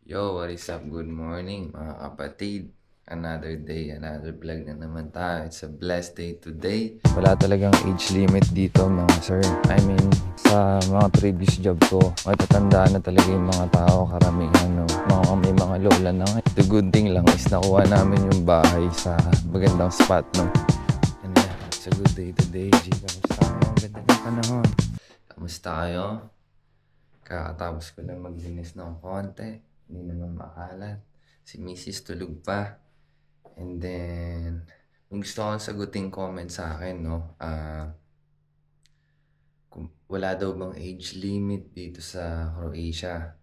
Yo, what is up? Good morning mga kapatid. Another day, another vlog na naman tayo. It's a blessed day today. Wala talagang age limit dito mga sir. I mean, sa mga previous job ko, matatandaan na talaga yung mga tao, karamihan, no? May mga lola na nga. The good thing lang is nakuha namin yung bahay sa magandang spot, no? And yeah, it's a good day today. G, kamusta kayo? Ang ganda ng panahon. Kamusta kayo? Kakatapos ko lang maglinis ng konti. Hindi naman makalat. Si Mrs. tulog pa. And then, yung gusto kong saguting comment sa akin, no? Kung wala daw bang age limit dito sa Croatia.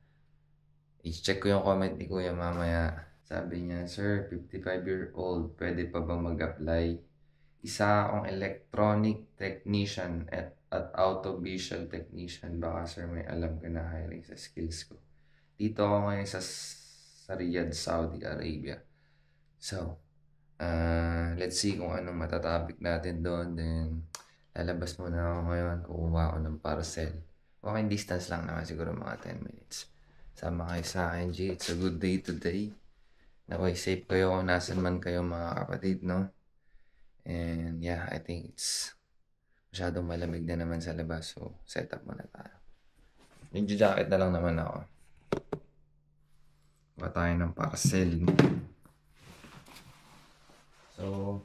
I-check ko yung comment ni Kuya mamaya. Sabi niya, Sir, 55-year-old, pwede pa bang mag-apply? Isa akong electronic technician at auto-visual technician. Baka sir may alam ka na hiring sa skills ko. Dito ako ngayon sa Riyadh, Saudi Arabia. So, let's see kung anong matatopic natin doon. Then, lalabas muna ako ngayon. Kukuha ako ng parcel. Walking distance lang naman siguro mga 10 minutes. Sama kayo sa akin, G. It's a good day today. Naway safe kayo kung nasan man kayo mga kapatid, no? And yeah, I think it's masyadong malamig na naman sa labas. So, set up muna tayo. Medyo jacket na lang naman ako. Kuha tayo ng parcel. So,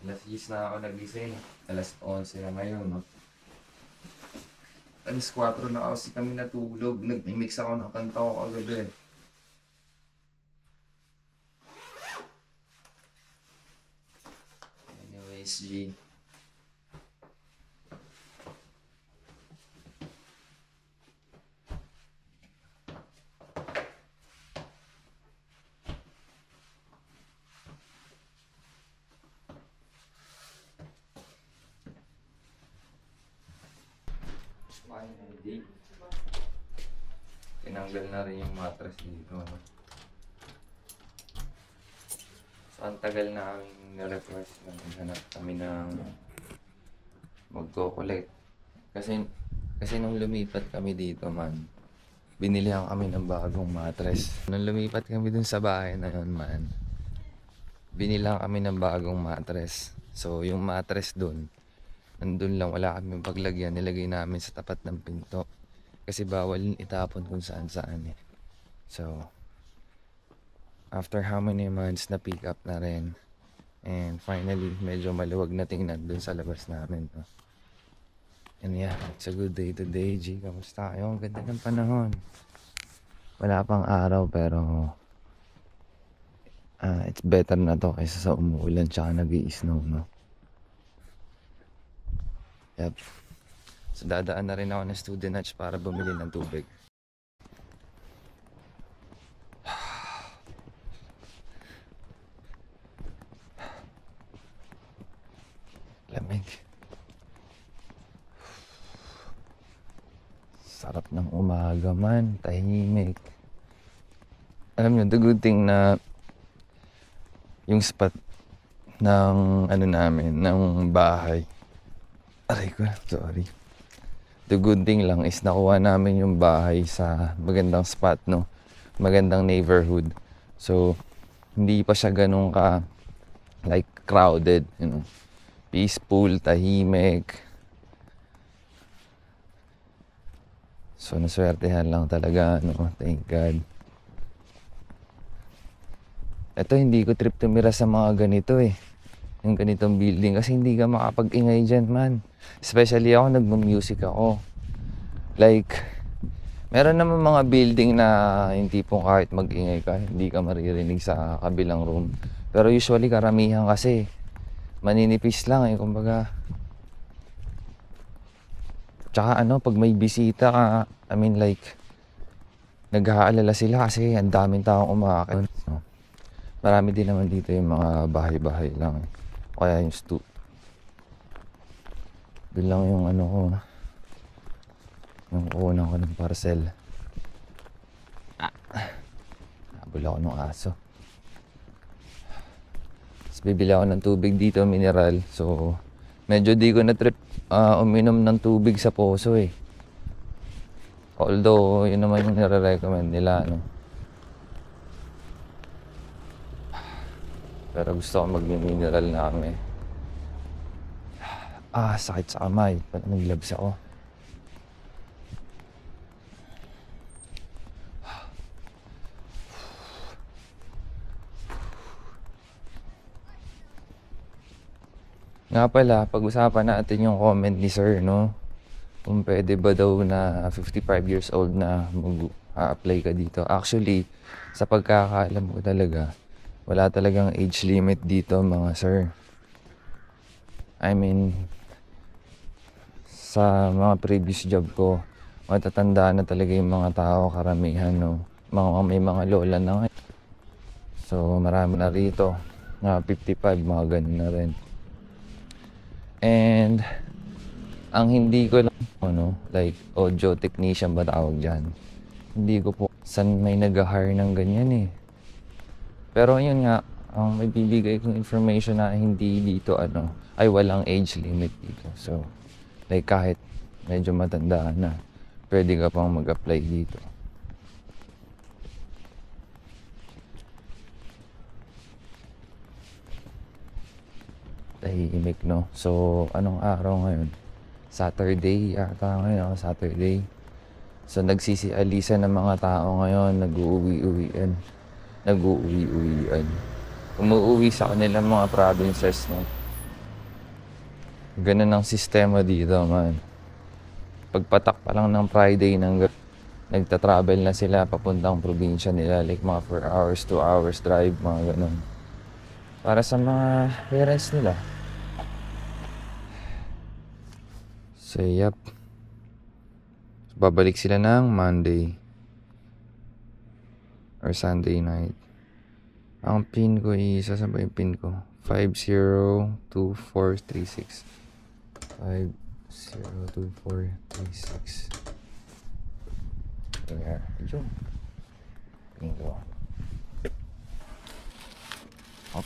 alas 10 na ako nagising. Alas 11 na ngayon, no? Alas 4 na kasi kami natulog. Nag-mix ako ng kanta ko kagabi. Anyways, G. Finally, tinanggal na rin yung mattress dito, no? So, ang tagal na kaming na-request na hanap kami ng magko-collect. Kasi nung lumipat kami dito, man, binilihan kami ng bagong mattress. Nung lumipat kami dun sa bahay na yun, man, binilihan kami ng bagong mattress. So, yung mattress dun, nandun lang, wala kami paglagyan. Nilagay namin sa tapat ng pinto. Kasi bawal itapon kung saan saan eh. So, after how many months na pick up na rin. And finally, medyo maluwag na tingnan dun sa labas namin. No? And yeah, it's a good day today, G. Kamusta kayo? Ang ganda ng panahon. Wala pang araw pero it's better na to kaysa sa umuulan tsaka nag-i-snow, no? Yep. So dadaan na rin ako ng student hatch para bumili ng tubig. Lamig. Sarap ng umaga man, tahimik. Alam nyo, the good thing na yung spot ng ano namin, ng bahay. Aray ko, sorry. The good thing lang is nakuha namin yung bahay sa magandang spot, no? Magandang neighborhood. So, hindi pa siya ganun ka like crowded, you know. Peaceful, tahimik. So, naswertehan lang talaga, no? Thank God. Ito, hindi ko trip tumira sa mga ganito eh. Yung ganitong building kasi hindi ka makapag-ingay dyan, man. Especially ako, nagmu-music ako. Like, meron naman mga building na yung tipong kahit mag-ingay ka, hindi ka maririnig sa kabilang room. Pero usually, karamihan kasi, maninipis lang eh, kumbaga. Tsaka ano, pag may bisita ka, I mean like, nag-aalala sila kasi ang daming taong umakit. So, marami din naman dito yung mga bahay-bahay lang. Kaya yung doon lang yung ano ko, yung kukunan ko ng parcel. Nabula ako ng aso. Tapos bibili ako ng tubig dito, mineral. So, medyo di ko na trip uminom ng tubig sa poso eh. Although, yun naman yung nire-recommend nila, no? Pero gusto ko mag-mineral na kami. Sakit sa kamay. Ba't naglabs ako? Nga pala, pag-usapan natin yung comment ni Sir, no? Kung pwede ba daw na 55 years old na mag-apply ka dito. Actually, sa pagkakaalam ko talaga, wala talagang age limit dito, mga sir. I mean, sa mga previous job ko, matatanda na talaga yung mga tao, karamihan, no? May mga lola na ngayon. So, marami na rito. Mga 55, mga ganun na rin. And, ang hindi ko lang, like, audio technician ba tawag dyan? Hindi ko po, saan may nag-hire ng ganyan eh. Pero yun nga, ang may bibigay kong information na hindi dito, ay walang age limit dito. So, like, kahit medyo matanda na, pwede ka pang mag-apply dito. Tahimik, no? So, anong araw ngayon? Saturday yata ngayon, Saturday. So, nagsisialisan ng mga tao ngayon, nag-uuwi-uwian. Umuuwi sa kanilang mga provinces, no? Ganun ang sistema dito, man. Pagpatak pa lang ng Friday, nagta-travel na sila papuntang probinsya nila. Like, mga 4 hours, 2 hours drive, mga ganun. Para sa mga parents nila. So, yep. Babalik sila ng Monday or Sunday night. Ang pin ko saan ba yung pin ko? 502436. 502436. There. Yun. Pin ko. Up.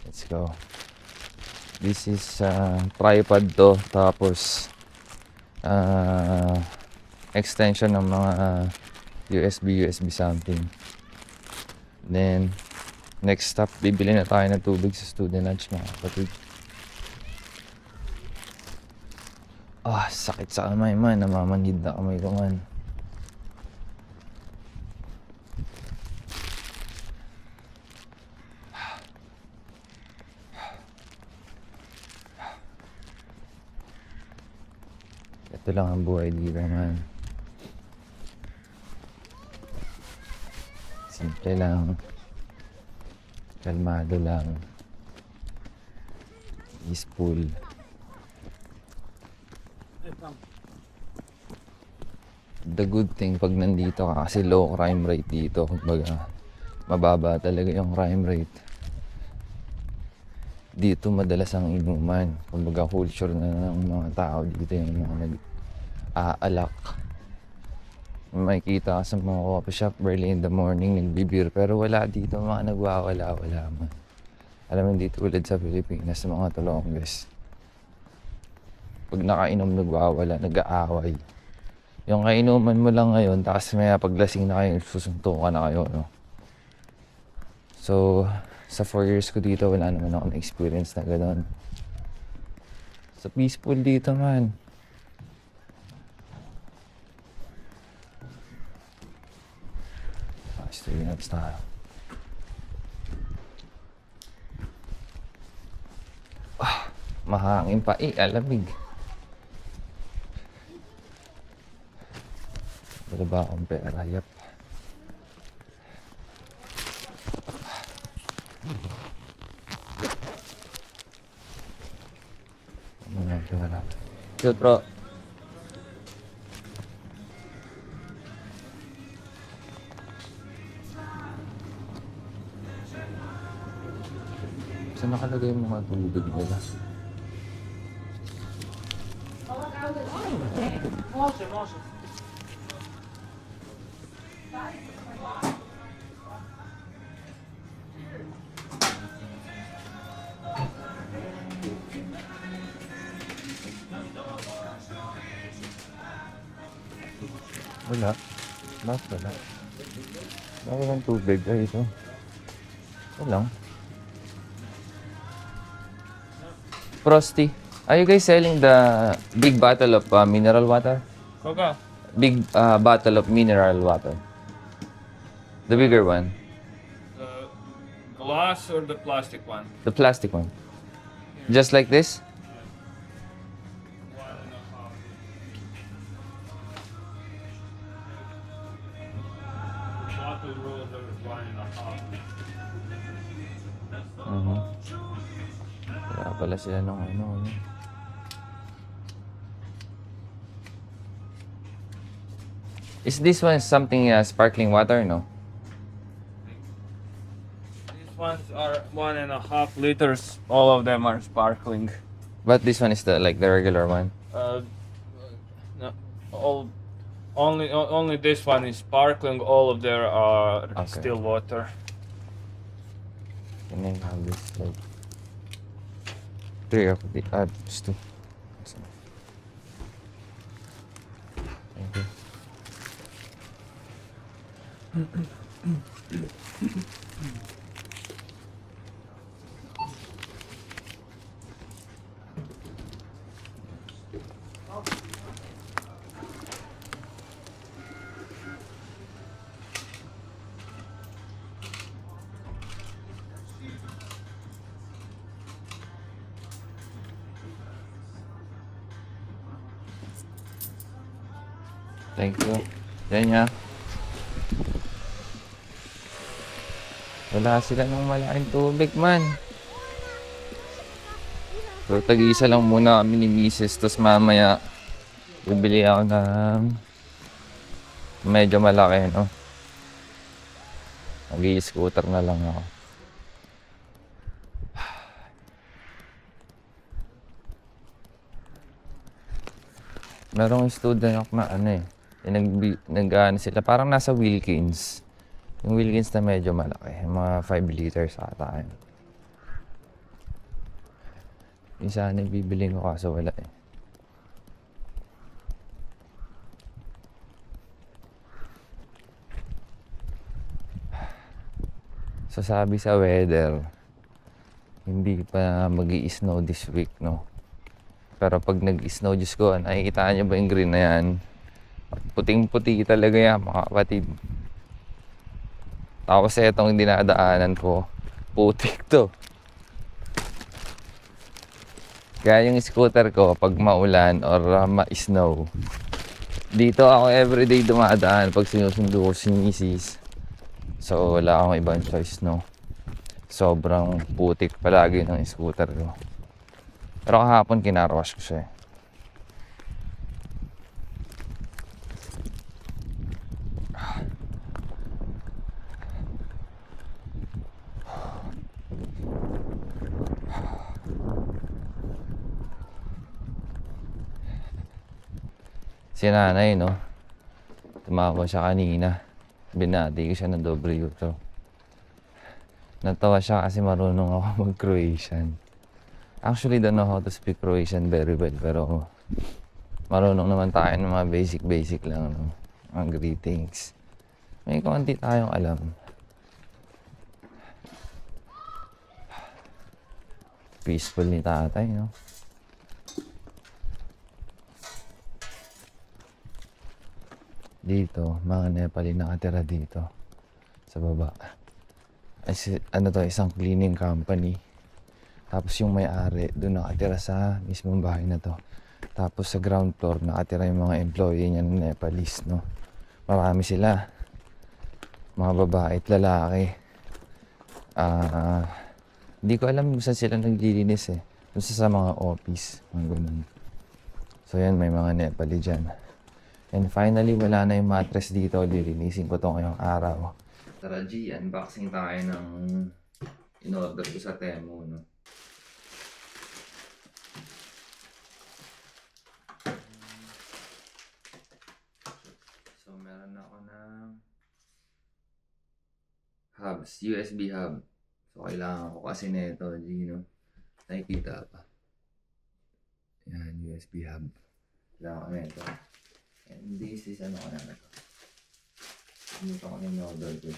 Let's go. This is tripod to, tapos extension ng mga USB something. Then next stop, bibili na tayo ng tubig sa student lunch, mga kapatid. Sakit sa kamay, man. Namamanhid na kamay ko, man. Ito lang ang buhay dito, man. Simple lang. Kalmado lang. Peaceful. The good thing pag nandito ka, kasi low crime rate dito. Kumbaga, mababa talaga yung crime rate. Dito madalas ang inuman. Kumbaga, culture na ng mga tao dito, yung mga nag-aalak. Makikita ka sa mga coffee shop early in the morning, nagbibir. Pero wala dito mga nagwawala man. Alam mo, dito ulit sa Pilipinas, sa mga Tolonges, pag nakainom nagwawala, nag-aaway. Yung kainuman mo lang ngayon, tapos may paglasing na kayo, susuntukan na kayo, no? So, sa 4 years ko dito, wala naman ako na-experience na gano'n. So, peaceful dito, man. Student lunch tayo. Mahangin pa alamig. Wala ba akong pera? Yap. Wala. Cute, bro. Saan nakalagay yung mga tubig nila? Wala. Bakit wala? Bakit ang tubig? Ay, ito. Ito lang. Frosty. Are you guys selling the big bottle of mineral water? Coca. Big bottle of mineral water. The bigger one. The glass or the plastic one? The plastic one. Just like this? 1.5. Bottle rolls are 1.5. Wala pala sila nung ano. Is this one something sparkling water, no? These ones are 1.5 liters. All of them are sparkling. But this one is the regular one. No, only this one is sparkling. All of them are Okay. still water. Can I have this like 3 of the just 2. Thank you. Thank you. Yan niya. Wala sila ng malaking tubig man. So tag-isa lang muna kami ni Mrs. Tapos mamaya bibili ako ng medyo malaki, no? Mag-i-scooter na lang ako. Merong student ako na nag sila, parang nasa Wilkins. Yung Wilkins na medyo malaki, mga 5 liters ata yun. Yung sana bibiling ko kaso wala eh. So sabi sa weather, hindi pa mag-i-snow this week, no? Pero pag nag-snow, Diyos ko, nakikita niyo ba yung green na yan? Puting-puti talaga yan, mga kapatid. Tapos itong dinadaanan ko, putik to. Kaya yung scooter ko, pag maulan or ma-snow, dito ako everyday dumadaan pag sinusundo ko si Mrs. So wala akong ibang choice, no? Sobrang putik palagi ng scooter ko. Pero kahapon kinarwash ko siya. Si nanay, no? Tumawa siya kanina. Binati ko siya ng doble yuto. Natawa siya kasi marunong ako mag-Croatian. Actually, don't know how to speak Croatian very well. Pero marunong naman tayo ng mga basic lang, no? Mga greetings. May konti tayong alam. Peaceful ni tatay, no? Dito, mga Nepali nakatira dito sa baba. Ano to, isang cleaning company. Tapos yung may-ari doon nakatira sa mismong bahay na to. Tapos sa ground floor nakatira yung mga employee niya ng Nepalese, no? Marami sila. Mga babae at lalaki. Hindi ko alam kung saan sila naglilinis eh. Doon sa mga office, mga ganun. So yan, may mga Nepali dyan. And finally, wala na yung mattress dito. Lilinisin ko to ngayong araw. Tara G, unboxing tayo ng in-order ko sa Temu, no? So meron ako ng hubs, USB hub. So kailangan ko kasi nito, G, no? Nakikita pa. Yan, USB hub. Kailangan ko nito. And this is ano ko na ito. Dito ko na in-order ko.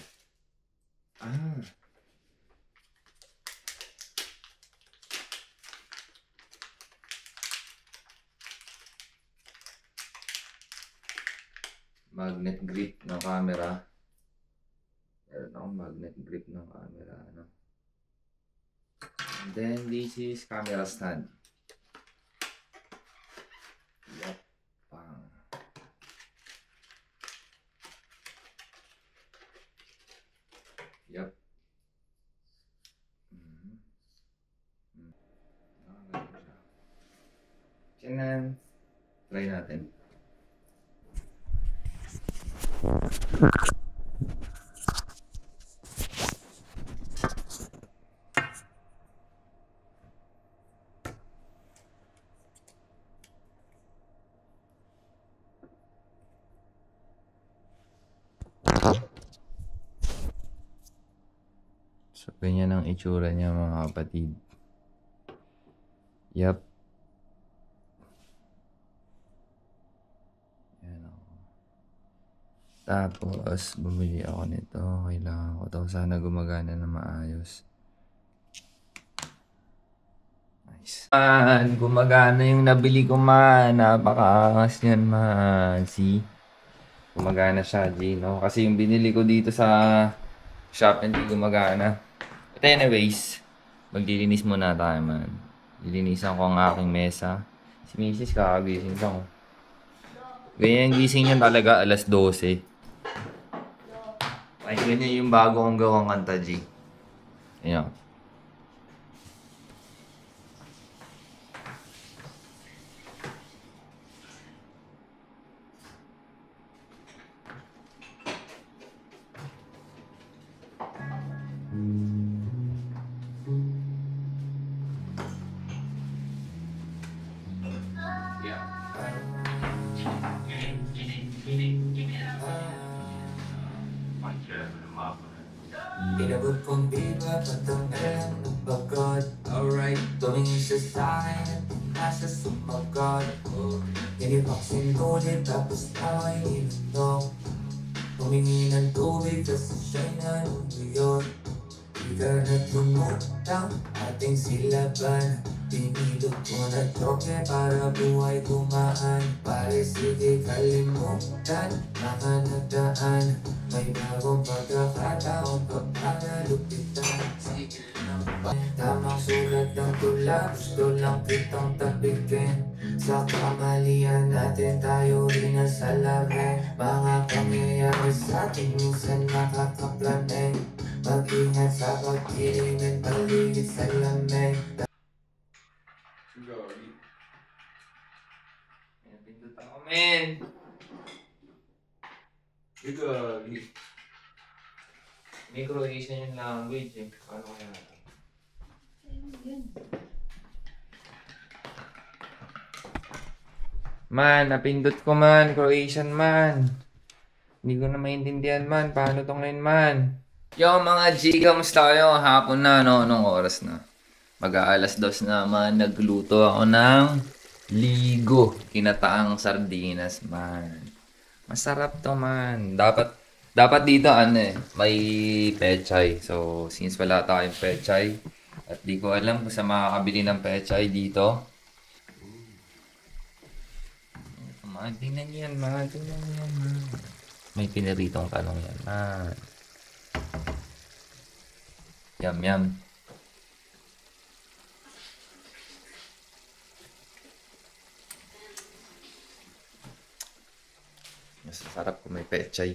magnet grip ng camera. Meron akong magnet grip ng camera. Ano? And then, this is camera stand. Yup. Pang. Yup. Tiyanan. Try natin. So, ganyan ang itsura niya mga kapatid. Yup. Yan o. Tapos, bumili ako nito. Kailangan ko to. Sana gumagana na maayos. Nice. Man, gumagana yung nabili ko man. Napakaangas yan man. See? Gumagana siya, Gino. Kasi yung binili ko dito sa shop, hindi gumagana. But anyways, maglilinis muna tayo man. Lilinisan ko ang aking mesa. Si Mrs. kakagising ko. Ganyan gising niya talaga alas 12. Ay, ganyan yung bago kong gawang kanta, G. Ayan. Inabot kong biba, patanggal ng pagod. Alright, tumingin sa sa'kin at nasa sumagot. Inibaksin ko ulit tapos away inunog. Humingi ng tubig kasi siya'y nanunuyon. Di ka na tumutang ating silaban. Pinilot ko na toke para buhay kumaan. Pare sige kalimutan mga nagdaan. May bagong pagkakataon pa para lupitan. Sige lang ba? Tamang sulat ng tula, gusto lang kitang tabikin. Sa kamalian natin tayo rin nasalamin. Mga pangyayari sa ating minsan nakakaplaning. Mag-ingat sa pag-iingin, paligid sa lamig. Gagi. Ayan, pindot ako, men. Gagi. May Croatian yung language eh. Paano kaya natin? Man, napindot ko man. Croatian man. Hindi ko na maintindihan man. Paano to ngayon man? Yo mga G, kamusta kayo? Hapon na, no? Anong oras na? Mag-aalas 2 naman, nagluto ako ng ligo. Kinataang sardinas, man. Masarap to, man. Dapat dito, may pechay. So, since wala tayong pechay, at di ko alam kung sa makakabili ng pechay dito. Man, tingnan niyo yan, man. Tingnan niyo yan, man. May piniritong talong yan, man. Yum, yum. Mas sarap kung may pechay.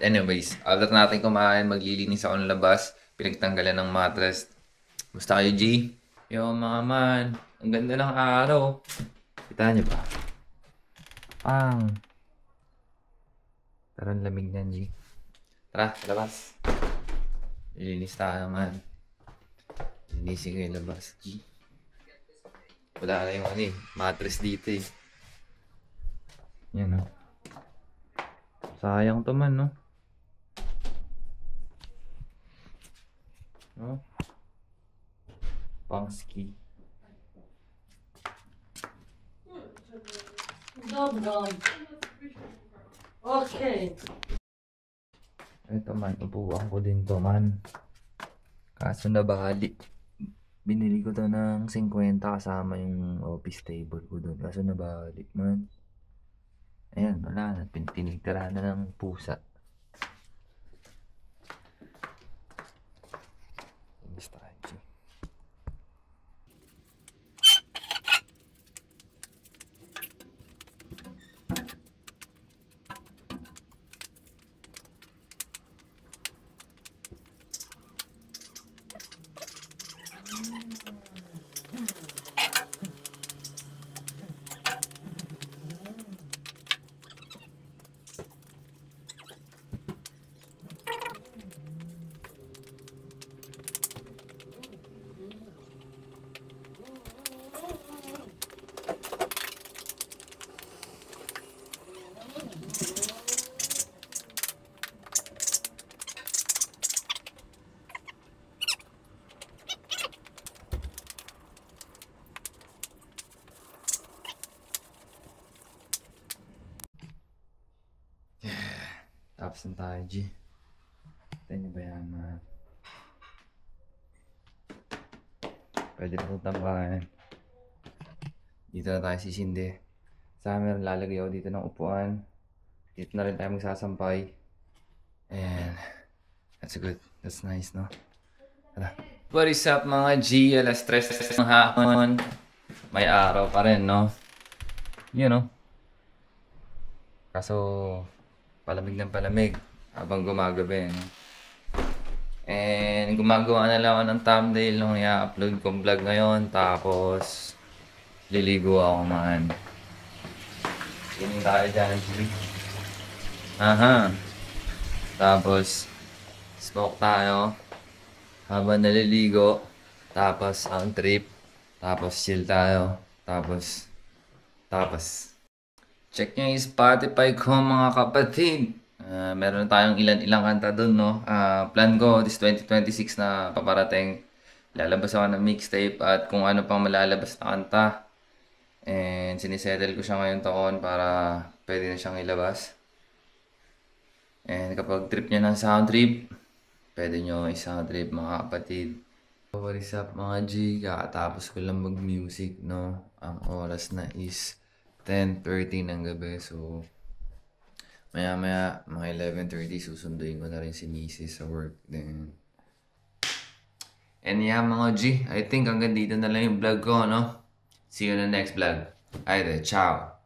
Anyways, after natin kumain, maglilinis ako ng labas. Pinagtanggalan ng mattress. Gusto kayo, G? Yo, mga man. Ang ganda ng araw. Kita niyo ba? Pang. Tara, ang lamig niyan, G. Tara, labas. Lilinis tayo, man. Linisin ko yung labas, G. Wala na yung mattress dito eh. Yan, oh. Sayang to man, no? No? Pang ski. Dobra. Okay. Ito man, upuan ko din to man. Kaso nabali. Binili ko to ng 50 kasama yung office table ko doon. Kaso nabali man. Ayan, wala na. Tinigtira na ng pusa. Inis tayo, G. Tapos na tayo, G. Ito nyo ba yan, man? Pwede na itong tambahan. Dito na tayo sisindi. Summer, lalagay ako dito ng upuan. Dito na rin tayo magsasampay. And that's good. That's nice, no? Tara. What is up, mga G? Alas 3 ng hapon. May araw pa rin, no? You know. Kaso, palamig ng palamig habang gumagabi, no? And gumagawa na lang ako ng thumbnail nung i-upload kong vlog ngayon. Tapos, liligo ako, man. Swimming tayo dyan, G. Aha. Tapos, smoke tayo habang naliligo. Tapos, ang trip. Tapos, chill tayo. Tapos, check nyo yung Spotify ko, mga kapatid. Meron tayong ilang kanta dun, no? Plan ko, this 2026 na paparating. Lalabas ako ng mixtape at kung ano pang malalabas na kanta. And sinisettle ko siya ngayon taon para pwede na siyang ilabas. And kapag trip nyo ng sound trip, pwede nyo i-sound trip, mga kapatid. What is up, mga G? Kakatapos ko lang mag-music, no? Ang oras na is 10:30 ng gabi. So, maya mga 11:30 susunduin ko na rin si Mrs. sa work din. And yeah, mga G, I think hanggang dito na lang yung vlog ko, no? See you in the next vlog. Ayde, ciao!